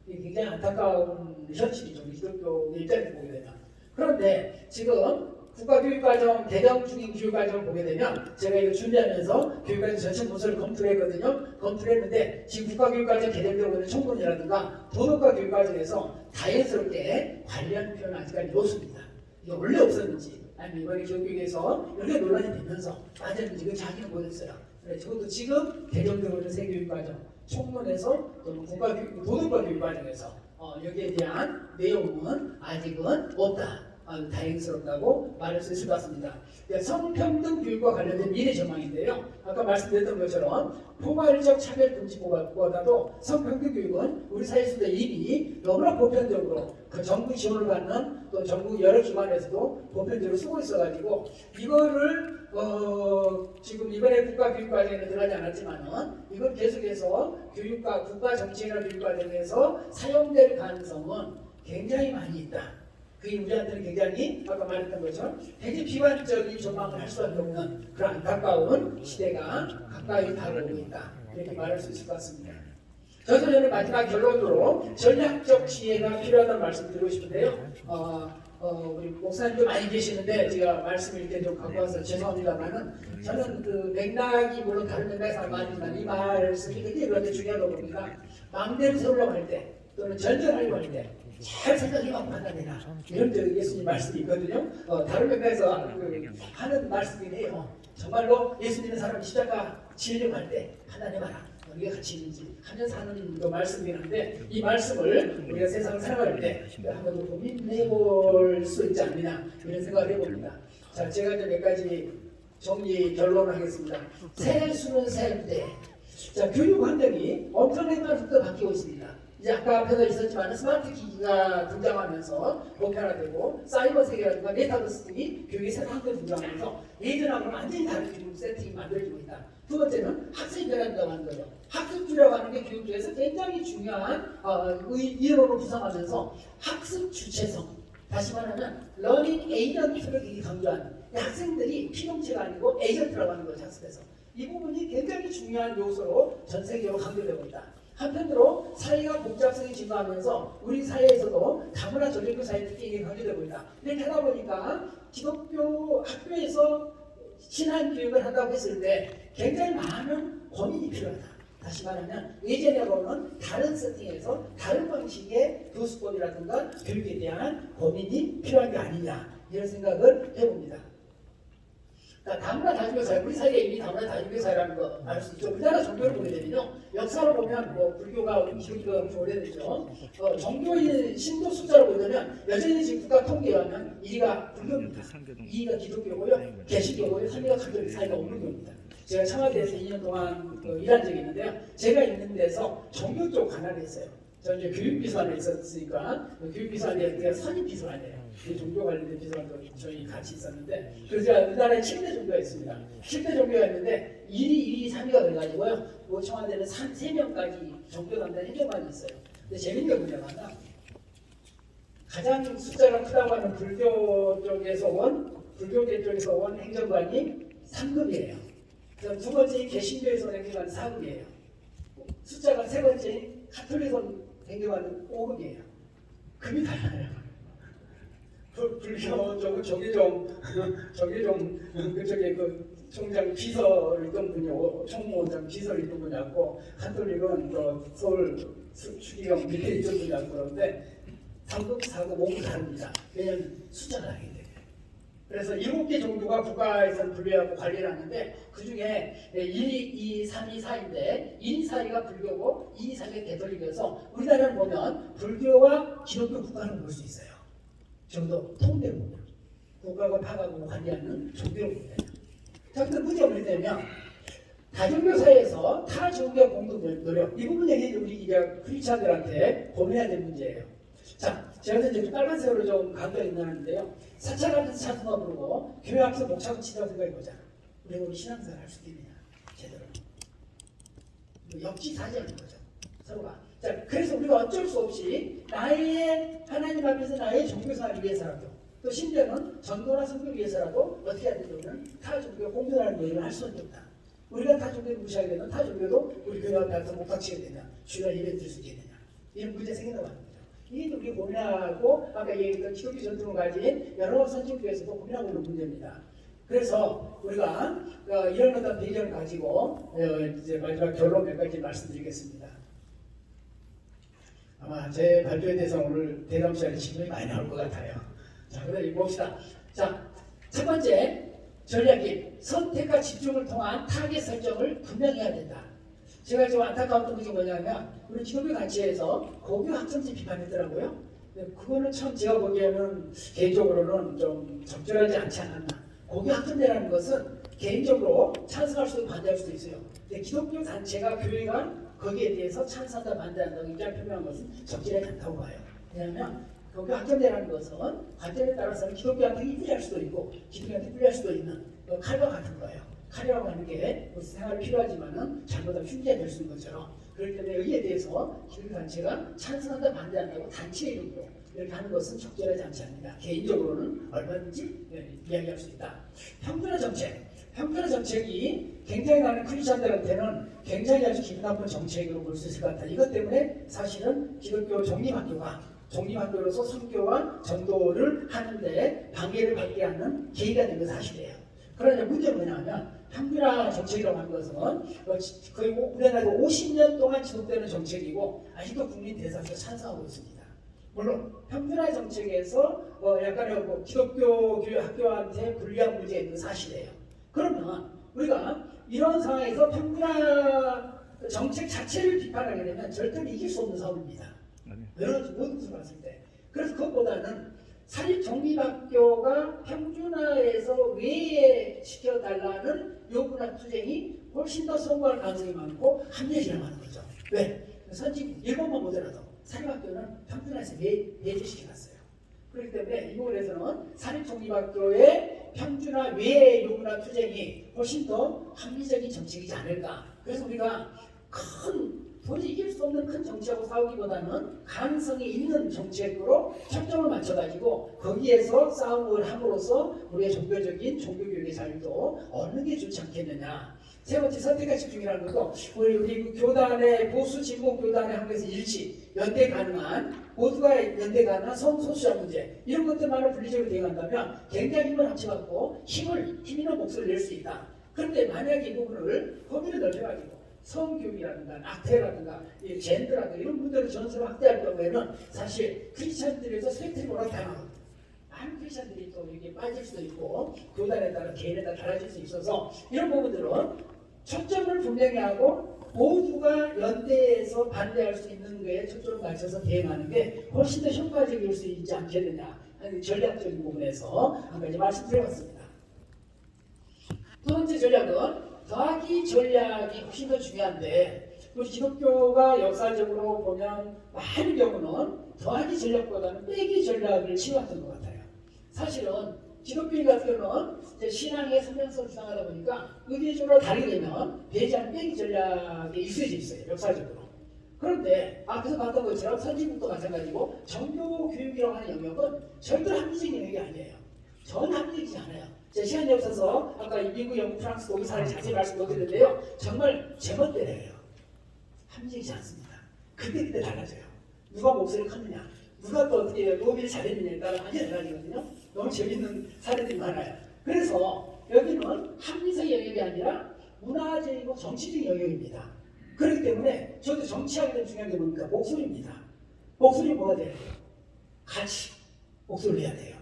Speaker 2: 이게 굉장히 안타까운 현실이죠. 기독교 입장에서 보게 되면. 그런데 지금 국가교육과정 개정 중인 교육과정을 보게 되면 제가 이거 준비하면서 교육과정 전체 문서를 검토를 했거든요. 검토를 했는데 지금 국가교육과정 개정되고 있는 총론이라든가 도덕과 교육과정에서 자연스럽게 관련 표현은 아직까지 없습니다. 이게 원래 없었는지 아니면 이번에 기독교계에서 여러 개 논란이 되면서 빠졌는지 그 자기는 못했어요. 저것도 지금 개정되고 있는 새 교육과정 총론에서 또는 도덕과 교육과정에서 여기에 대한 내용은 아직은 없다. 다행스럽다고 말할 수 있을 것 같습니다. 성평등 교육과 관련된 미래 전망인데요. 아까 말씀드렸던 것처럼 포괄적 차별금지보다도 성평등 교육은 우리 사회에서도 이미 너무나 보편적으로 그 정부 지원을 받는 또 정부 여러 기관에서도 보편적으로 쓰고 있어가지고 이거를 지금 이번에 국가교육과정에 들어가지 않았지만은 이건 계속해서 교육과 국가 정책이나 교육과정에서 사용될 가능성은 굉장히 많이 있다. 그게 우리한테는 굉장히 아까 말했던 것처럼 굉장히 비관적인 전망을 할 수밖에 없는 그런 안타까운 시대가 가까이 다가오고 있다. 이렇게 말할 수 있을 것 같습니다. 그래서 저는 마지막 결론으로 전략적 지혜가 필요하다는 말씀 드리고 싶은데요. 우리 목사님도 많이 계시는데 제가 말씀을 이렇게 좀 갖고 와서 죄송합니다만은 저는 그 맥락이 물론 다른 맥락에서 말이지만 이 말씀이 굉장히 그런데 중요하다고 봅니다. 마음대로 세우려고 할 때 또는 전전하려고 할 때 잘 생각해갖고 판단해라. 이런 데 예수님 말씀이 있거든요. 다른 맥락에서 하는 말씀이긴 해요. 정말로 예수 믿는 사람이 십자가 지으려고 할 때 판단해봐라. 우리가 같이 있는지 하면서 하는 그 말씀이긴 한데 이 말씀을 우리가 세상을 살아갈 때 한번 더 고민해볼 수 있지 않느냐 이런 생각을 해봅니다. 자, 제가 이제 몇 가지 정리 결론을 하겠습니다. 새 수는 새 때. 자, 교육 환경이 엄청나게 속도로 바뀌고 있습니다. 이제 아까 앞에서 있었지만 스마트 기기가 등장하면서 보편화되고 사이버 세계라든가 메타버스 등이 교육의 새로운 환경이 등장하면서 예전하고는 완전히 다른 교육 세팅이 만들어지고 있다. 두 번째는 학습이 변화된다고 하는 거죠. 학습주라고 하는 게 교육 중에서 굉장히 중요한 이론을 구성하면서 학습 주체성, 다시 말하면 러닝 에이전트를 되게 강조하는 학생들이 피동체가 아니고 에이전트라고 하는 거죠. 학습에서. 이 부분이 굉장히 중요한 요소로 전 세계적으로 강조되고 있다. 한편으로 사회가 복잡성이 증가하면서 우리 사회에서도 다문화 전쟁교 사회 특히 이게 강조되고 있다. 이렇게 하다 보니까 기독교 학교에서 신앙 교육을 한다고 했을 때 굉장히 많은 고민이 필요하다. 다시 말하면 예전하고는 다른 세팅에서 다른 방식의 교수법이라든가 교육에 대한 고민이 필요한 게 아니냐 이런 생각을 해봅니다. 다문화 다중교 사회, 우리 사회에 이미 다문화 다중교 사회라는 거 알 수 있죠. 우리나라 종교를 보게 되면요, 역사를 보면 뭐 불교가 기독교가 엄청 오래됐죠. 종교인 신도 숫자를 보면 여전히 지금 국가 통계에 하면 1위가 불교입니다. 2위가 기독교고요, 개신교고요, 3위가 가톨릭 사회가 없는 겁니다. 제가 청와대에서 2년 동안 일한 적이 있는데요, 제가 있는 데서 종교 쪽 관할을 했어요. 저는 이제 교육비서관에 있었으니까 교육비서관에 제가 선임비서관이에요. 종교 관련된 비서관도 저희 같이 있었는데 그래서 제가 우리나라에 7대 종교가 있습니다. 7대 종교가 있는데 1위, 2위, 3위가 돼가지고요. 청와대는 3명까지 종교 담당 행정관이 있어요. 근데 재밌는 게 뭐냐면 가장 숫자가 크다고 하는 불교 쪽에서 불교계 쪽에서 온 행정관이 3급이에요. 두 번째인 개신교에서 온 행정관이 4급이에요. 숫자가 세 번째인 가톨릭에서 행정관은 5급이에요. 급이 달라요. 불교 쪽은 그쪽에 그 총장 비서를 있던 분이 총무원장 비서를 있던 분이었고 가톨릭은 그 서울 추기경 밑에 있던 분이었고 그런데 3급, 4급, 5급 다릅니다. 왜냐하면 숫자가 다르기 때문에. 그래서 7개 정도가 국가에서 분류하고 관리를 하는데 그 중에 1, 2, 3, 2, 4인데 1, 2, 4위가 불교고 2, 3위가 개톨릭이어서 우리나라를 보면 불교와 기독교 국가를 볼 수 있어요. 정도 통계로 보면 국가가 파악하고 관리하는 종교로 보면. 자, 근데 문제가 뭐냐면 다종교 사회에서 타종교 공동 노력 이 부분 얘기 우리 이제 크리스찬들한테 고민해야 될 문제예요. 자, 제가 이제 빨간색으로 좀 강조를 인하는데요. 사찰하면서 찬송가 부르고 교회 앞에서 목차고 치자고 생각해보자. 우리 신앙생활 할 수 있겠느냐 제대로. 역지사지 하는 거죠 서로가. 자, 그래서 우리가 어쩔 수 없이 나의 하나님 앞에서 나의 종교생활을 위해서라도 또 심지어는 전도나 선교를 위해서라도 어떻게 해야 되냐면 타 종교 공존하는 노력을 할 수밖에 없다. 우리가 타 종교를 무시하게 되면 타 종교도 우리 교회 앞에서 못 바치게 되냐, 주일날 예배 드릴 수 있겠느냐 이런 문제 생긴다고 하는 거죠. 이게 우리 고민하고 아까 얘기했던 기독교 전통을 가진 여러 선진교회에서도 고민하고 있는 문제입니다. 그래서 우리가 이런 어떤 배경을 가지고 이제 마지막 결론 몇 가지 말씀드리겠습니다. 아마 제 발표에 대해서 오늘 대담 시간에 질문이 많이 나올 것 같아요. 자, 그럼 봅시다. 자, 첫 번째 전략이 선택과 집중을 통한 타겟 설정을 분명히 해야 된다. 제가 좀 안타까웠던 것이 뭐냐면 우리 기독교 단체에서 고교 학점제 비판했더라고요. 근데 그거는 참 제가 보기에는 개인적으로는 좀 적절하지 않지 않았나. 고교 학점제라는 것은 개인적으로 찬성할 수도 반대할 수도 있어요. 근데 기독교 단체가 교회가 거기에 대해서 찬성한다 반대한다고 입장 표명한 것은 적절하지 않다고 봐요. 왜냐하면 고교 학점제라는 것은 관점에 따라서는 기독교한테 유리할 수도 있고 기독교한테 불리할 수도 있는 칼과 같은 거예요. 칼이라고 하는 게 생활이 필요하지만은 잘못하면 흉기가 될 수 있는 것처럼 그렇기 때문에 여기에 대해서 기독교 단체가 찬성한다 반대한다고 단체 이름으로 이렇게 하는 것은 적절하지 않지 않습니다. 개인적으로는 얼마든지 이야기할 수 있다. 평준화 정책. 평준화 정책이 굉장히 많은 크리스천들한테는 굉장히 아주 기분 나쁜 정책으로 볼 수 있을 것 같다. 이것 때문에 사실은 기독교 독립학교로서 선교와 전도를 하는데 방해를 받게 하는 계기가 된 건 사실이에요. 그러나 문제는 뭐냐면 평준화 정책이라고 하는 것은 거의 우리나라에서 50년 동안 지속되는 정책이고 아직도 국민 대사에서 찬성하고 있습니다. 물론 평준화 정책에서 약간의 기독교 교회 학교한테 불리한 문제가 있는 사실이에요. 그러면 우리가 이런 상황에서 평준화 정책 자체를 비판하게 되면 절대로 이길 수 없는 사업입니다. 여러 모든 것을 봤을 때. 그래서 그것보다는 사립종립학교가 평준화에서 외예시켜달라는 요구나 투쟁이 훨씬 더 성공할 가능성이 많고 합리적이라고 하는 거죠. 왜? 선진 일본만 보더라도 사립학교는 평준화에서 배제시켜놨어요. 그렇기 때문에 이 부분에서는 사립종립학교의 평준화 외의 요구나 투쟁이 훨씬 더 합리적인 정책이지 않을까. 그래서 우리가 도저히 이길 수 없는 큰 정책하고 싸우기보다는 가능성이 있는 정책으로 초점을 맞춰가지고 거기에서 싸움을 함으로써 우리의 종교교육의 자유도 얻는 게 좋지 않겠느냐. 세 번째 선택과 집중이라는 것도 우리 교단의 보수 진보 교단의 한국에서 일치 연대 가능한 모두가 연대 가능한 성소수자 문제 이런 것들만을 분리적으로 대응한다면 굉장히 힘을 합쳐갖고 힘 있는 목소리를 낼 수 있다. 그런데 만약에 이 부분을 범위를 넓혀가지고 성교육이라든가 낙태라든가 젠더라든가 이런 분들을 전체로 확대할 경우에는 사실 크리스찬들에서 스펙트럼이 워낙 다양하거든요. 많은 크리스찬들이 또 이게 빠질 수도 있고 교단에 따라 개인에 따라 달라질 수 있어서 이런 부분들은 초점을 분명히 하고 모두가 연대해서 반대할 수 있는 거에 초점을 맞춰서 대응하는 게 훨씬 더 효과적일 수 있지 않겠느냐 하는 전략적인 부분에서 한 가지 말씀드려봤습니다. 두 번째 전략은 더하기 전략이 훨씬 더 중요한데 우리 기독교가 역사적으로 보면 많은 경우는 더하기 전략보다는 빼기 전략을 치유했던 것 같아요. 사실은 기독교인 같은 경우는 신앙의 성향성을 수상하다 보니까 의례적으로 다르게 되면 배제하는 빼기 전략이 익숙해져 있어요. 역사적으로. 그런데 앞에서 봤던 것처럼 선진국도 마찬가지고 정교교육이라고 하는 영역은 절대로 합리적인 영역이 아니에요. 전 합리적이지 않아요. 제 시간이 없어서 아까 미국, 영국, 프랑스, 독일 사례 자세히 말씀 못 드렸는데요. 정말 제멋대로예요. 합리적이지 않습니다. 그때 달라져요. 누가 목소리가 컸느냐, 누가 또 어떻게 로비를 잘했느냐에 따라 완전히 달라지거든요. 너무 재밌는 사례들이 많아요. 그래서 여기는 합리적 영역이 아니라 문화적이고 정치적인 영역입니다. 그렇기 때문에 저도 정치하게 된 중요한 게 뭡니까? 목소리입니다. 목소리 뭐가 돼야 돼요? 같이 목소리를 해야 돼요.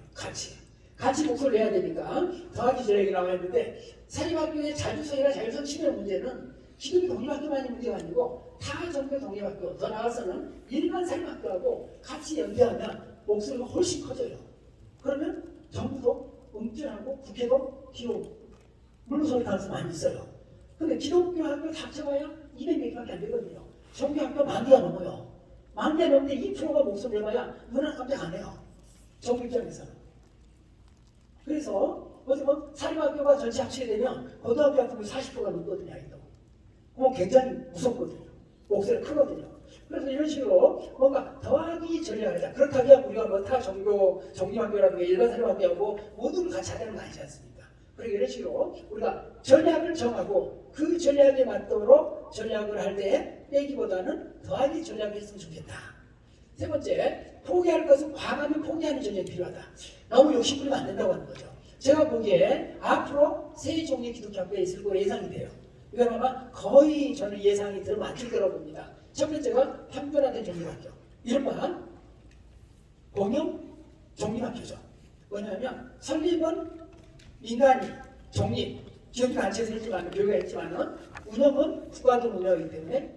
Speaker 2: 같이 목소리를 해야 되니까 더하기 전략이라고 했는데 사립학교의 자주성이나 자율성 침해 문제는 기독교 독립학교만이 문제가 아니고 타 종교 독립학교 더 나아가서는 일반 사립학교하고 같이 연대하면 목소리가 훨씬 커져요. 그러면 정부도 음주하고 국회도 뒤로 물러설 가능성이 많이 있어요. 근데 기독교 학교 다 합쳐봐야 200명밖에 안 되거든요. 종교학교 10,000개가 넘어요. 10,000개 넘는데 2%가 목소리를 해봐야 눈은 깜짝 안 해요. 정부 입장에서는. 그래서 어디 보면 사립학교가 전체 합치게 되면 고등학교 같은 거 40%가 넘거든요. 아직도. 그건 굉장히 무섭거든요. 목소리가 크거든요. 그래서 이런 식으로 뭔가 더하기 전략을 하자. 그렇다면 우리가 뭐 타 종교, 종립학교라든가 일반 사립학교하고 모두를 같이 하자는 거 아니지 않습니까? 그리고 이런 식으로 우리가 전략을 정하고 그 전략에 맞도록 전략을 할 때 빼기보다는 더하기 전략을 했으면 좋겠다. 세 번째, 포기할 것은 과감히 포기하는 전략이 필요하다. 너무 욕심부리면 안 된다고 하는 거죠. 제가 보기에 앞으로 세 종류의 기독교학교에 있을 거로 예상이 돼요. 이건 아마 거의 저는 예상이 들어맞을 거라고 봅니다. 첫 번째가 평준화된 종립학교. 이른바 공영 종립학교죠. 왜냐하면 설립은 민간이 종립, 기독교 단체에서 했지만 교회가 했지만은 운영은 국가도 운영하기 때문에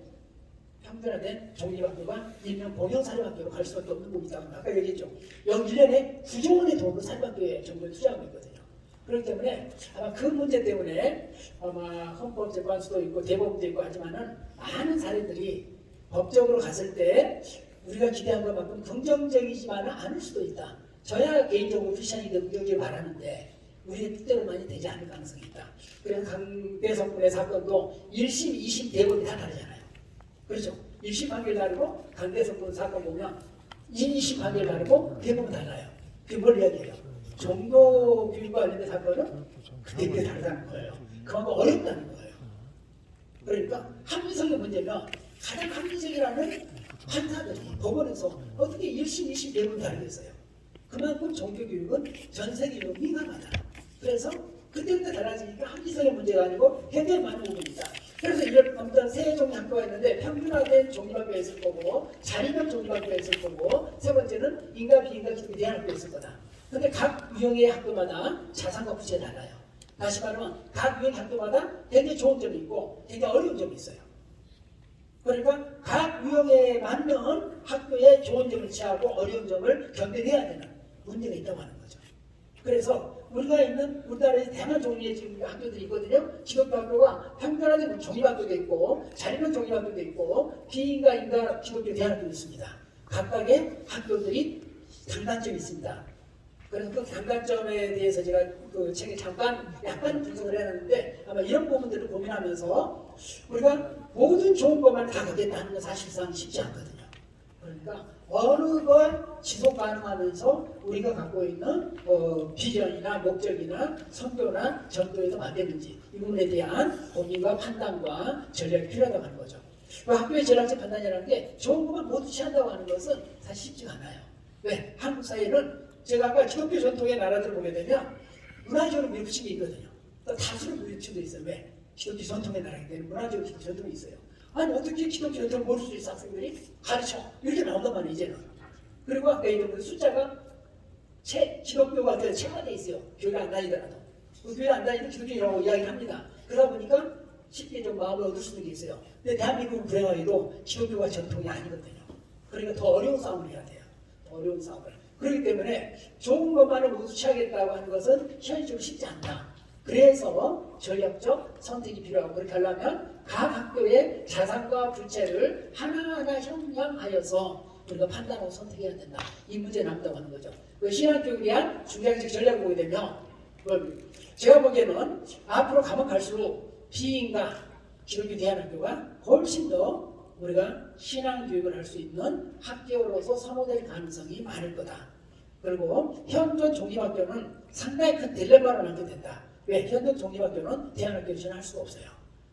Speaker 2: 평준화된 종립학교가 일명 공영사립학교로 갈 수밖에 없는 부분이 있다고 아까 얘기했죠. 연 1년에 9조 원의 돈으로 사립학교에 정부에 투자하고 있거든요. 그렇기 때문에 아마 그 문제 때문에 아마 헌법재판소도 있고 대법원도 있고 하지만은 많은 사례들이 법적으로 갔을 때 우리가 기대한 것만큼 긍정적이지만은 않을 수도 있다. 저야 개인적으로 크리스천이 되길 바라는데 우리의 뜻대로만이 되지 않을 가능성이 있다. 그래서 강대석 군의 사건도 1심, 2심 대법이 다 다르잖아요. 그렇죠? 1심 판결 다르고 강대석 군 사건 보면 2심 판결 다르고 대법은 달라요. 그게 뭘 이야기해요? 종교 교육과 관련된 사건은 그때 다르다는 거예요. 그만큼 어렵다는 거예요. 그러니까 합리성의 문제면 가장 합리적이라는 판사들이 법원에서 어떻게 1심, 2심 대법이 다르겠어요? 그만큼 종교교육은 전 세계로 민감하다. 그래서 그때부터 달라지니까 합리성의 문제가 아니고 굉장히 많은 부분이다. 그래서 이런 어떤 세 종류 학교가 있는데 평준화된 종립학교가 있을 거고 자립형 종립학교가 있을 거고 세 번째는 인가 비인가 기독교 대안학교가 있을 거다. 근데 각 유형의 학교마다 자산과 부채가 달라요. 다시 말하면 각 유형의 학교마다 굉장히 좋은 점이 있고 굉장히 어려운 점이 있어요. 그러니까 각 유형에 맞는 학교의 좋은 점을 취하고 어려운 점을 견뎌내야 되는 문제가 있다고 하는 거죠. 그래서 우리가 있는 우리나라에 다양한 종류의 지금 학교들이 있거든요. 기독교 학교가 평준화된 종립학교도 있고 자립형 종립학교도 있고 비인가 인가 기독교 대안학교도 있습니다. 각각의 학교들이 장단점이 있습니다. 그래서 그 장단점에 대해서 제가 그 책에 잠깐 약간 분석을 해놨는데 아마 이런 부분들을 고민하면서 우리가 모든 좋은 것만 다 갖겠다는 건 사실상 쉽지 않거든요. 그러니까 어느 걸 지속 가능하면서 우리가 갖고 있는 비전이나 목적이나 선교나 전도에서 맞겠는지 이 부분에 대한 고민과 판단과 전략이 필요하다고 하는 거죠. 그 학교의 전략적 판단이라는 게 좋은 것만 모두 취한다고 하는 것은 사실 쉽지가 않아요. 왜? 한국 사회는 제가 아까 기독교 전통의 나라들을 보게 되면 문화적으로 밀붙인 게 있거든요. 또 다수로 밀붙인 게 있어요. 왜? 기독교 전통의 나라이기 때문에 문화적으로 기독교 전통이 있어요. 아니 어떻게 기독교 전통을 모를 수 있어 학생들이? 가르쳐. 이렇게 나온단 말이에요 이제는. 그리고 아까 얘기한 숫자가 기독교가 체화되어 있어요. 교회 안 다니더라도. 교회 안 다니도 기독교라고 이야기를 합니다. 그러다 보니까 쉽게 좀 마음을 얻을 수 있는 게 있어요. 근데 대한민국은 불행하게도 기독교가 전통이 아니거든요. 그러니까 더 어려운 싸움을 해야 돼요. 더 어려운 싸움을. 그렇기 때문에 좋은 것만을 모두 취하겠다고 하는 것은 현실적으로 쉽지 않다. 그래서 전략적 선택이 필요하고 그렇게 하려면 각 학교의 자산과 부채를 하나하나 형량하여서 우리가 판단하고 선택해야 된다. 이 문제 남다고 하는 거죠. 신학교에 대한 중장기적 전략을 보게 되면 제가 보기에는 앞으로 가면 갈수록 비인가 기독교 대안학교가 훨씬 더 우리가 신앙교육을 할 수 있는 학교로서 선호될 가능성이 많을 거다. 그리고 현존 종립학교는 상당히 큰 딜레마를 낳게 된다. 왜? 현존 종립학교는 대안학교를 전할 수가 없어요.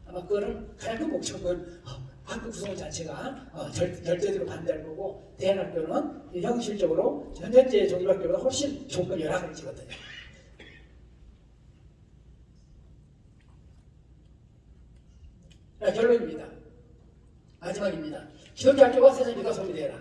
Speaker 2: 아마 그거는 가장 큰 목적은 학교 구성 자체가 절대적으로 반대할 거고 대안학교는 형식적으로 현재 종립학교보다 훨씬 조건 열악을 지거든요. 결론입니다. 마지막입니다. 기독교 학교가 세상 비가 소비되라.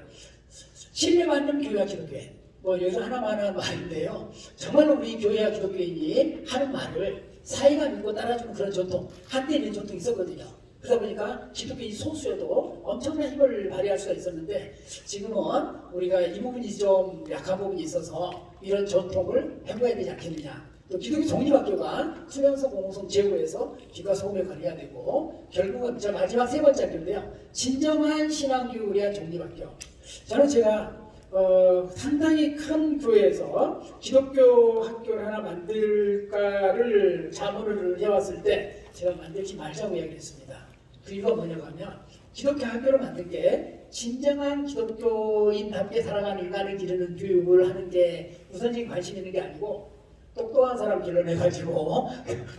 Speaker 2: 신뢰받는 교회와 기독교회. 여기서 하나만 하는 말인데요. 정말로 우리 교회와 기독교인이 하는 말을 사이가 믿고 따라주는 그런 전통, 한때 있는 전통이 있었거든요. 그러다 보니까 기독교인 소수여도 엄청난 힘을 발휘할 수가 있었는데 지금은 우리가 이 부분이 좀 약한 부분이 있어서 이런 전통을 해봐야 되지 않겠느냐. 또 기독교 종립학교가 수명성 공공성 제고에서 귀가 소금을 관리해야 되고 결국은 저 마지막 세 번째 학교인데요. 진정한 신앙교육을 위한 종립학교. 저는 제가 상당히 큰 교회에서 기독교 학교를 하나 만들까를 자문을 해왔을 때 제가 만들지 말자고 이야기했습니다. 그 이유가 뭐냐고 하면 기독교 학교를 만든 게 진정한 기독교인답게 살아가는 인간을 기르는 교육을 하는 게 우선적인 관심이 있는 게 아니고 똑똑한 사람 길러내가지고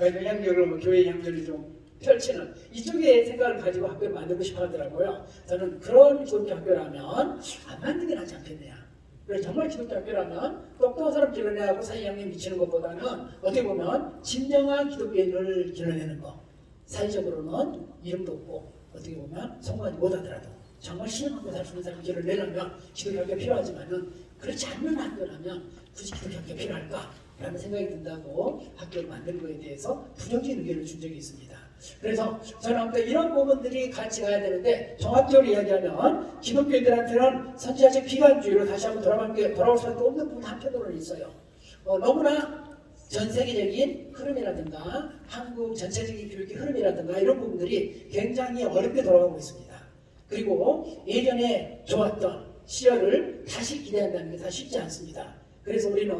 Speaker 2: 영향력을 교회 양력을 좀 펼치는 이쪽에 생각을 가지고 학교를 만들고 싶어 하더라고요. 저는 그런 기독교 학교라면 안 만드는 게 낫지 않겠느냐. 그래서 정말 기독교 학교라면 똑똑한 사람 길러내고 사회양에 미치는 것보다는 어떻게 보면 진정한 기독교인을 길러내는 거. 사회적으로는 이름도 없고 어떻게 보면 성공하지 못하더라도 정말 신앙하고 살 수 있는 사람 길러내려면 기독교 학교가 필요하지만은 그렇지 않는 학교라면 굳이 기독교 학교가 필요할까? 라는 생각이 든다고 학교를 만든 거에 대해서 부정적인 의견을 준 적이 있습니다. 그래서 저는 아무튼 이런 부분들이 같이 가야 되는데 종합적으로 이야기하면 기독교인들한테는 선지자적 비관주의로 다시 한번 돌아올 수밖에 없는 부분 한편으로는 있어요. 너무나 전 세계적인 흐름이라든가 한국 전체적인 교육의 흐름이라든가 이런 부분들이 굉장히 어렵게 돌아가고 있습니다. 그리고 예전에 좋았던 시절을 다시 기대한다는 게 사실 쉽지 않습니다. 그래서 우리는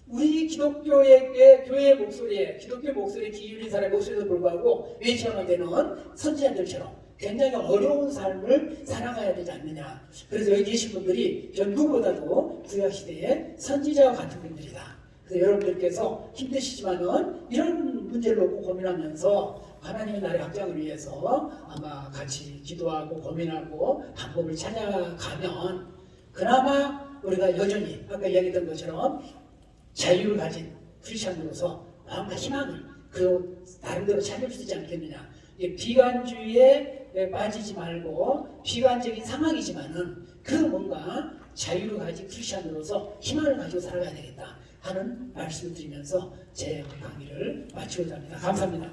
Speaker 2: 우리 기독교의 교회의 목소리에 기독교 목소리에 기울인 사람의 목소리에도 불구하고 외치어야 되는 선지자들처럼 굉장히 어려운 삶을 살아가야 되지 않느냐. 그래서 여기 계신 분들이 전 누구보다도 구약시대의 선지자와 같은 분들이다. 그래서 여러분들께서 힘드시지만은 이런 문제를 놓고 고민하면서 하나님의 나라의 확장을 위해서 아마 같이 기도하고 고민하고 방법을 찾아가면 그나마 우리가 여전히 아까 이야기했던 것처럼 자유를 가진 크리스천으로서 마음과 희망을 그 나름대로 찾을 수 있지 않겠느냐. 비관주의에 빠지지 말고 비관적인 상황이지만은 그 뭔가 자유를 가진 크리스천으로서 희망을 가지고 살아가야 되겠다 하는 말씀을 드리면서 제 강의를 마치고자 합니다. 감사합니다.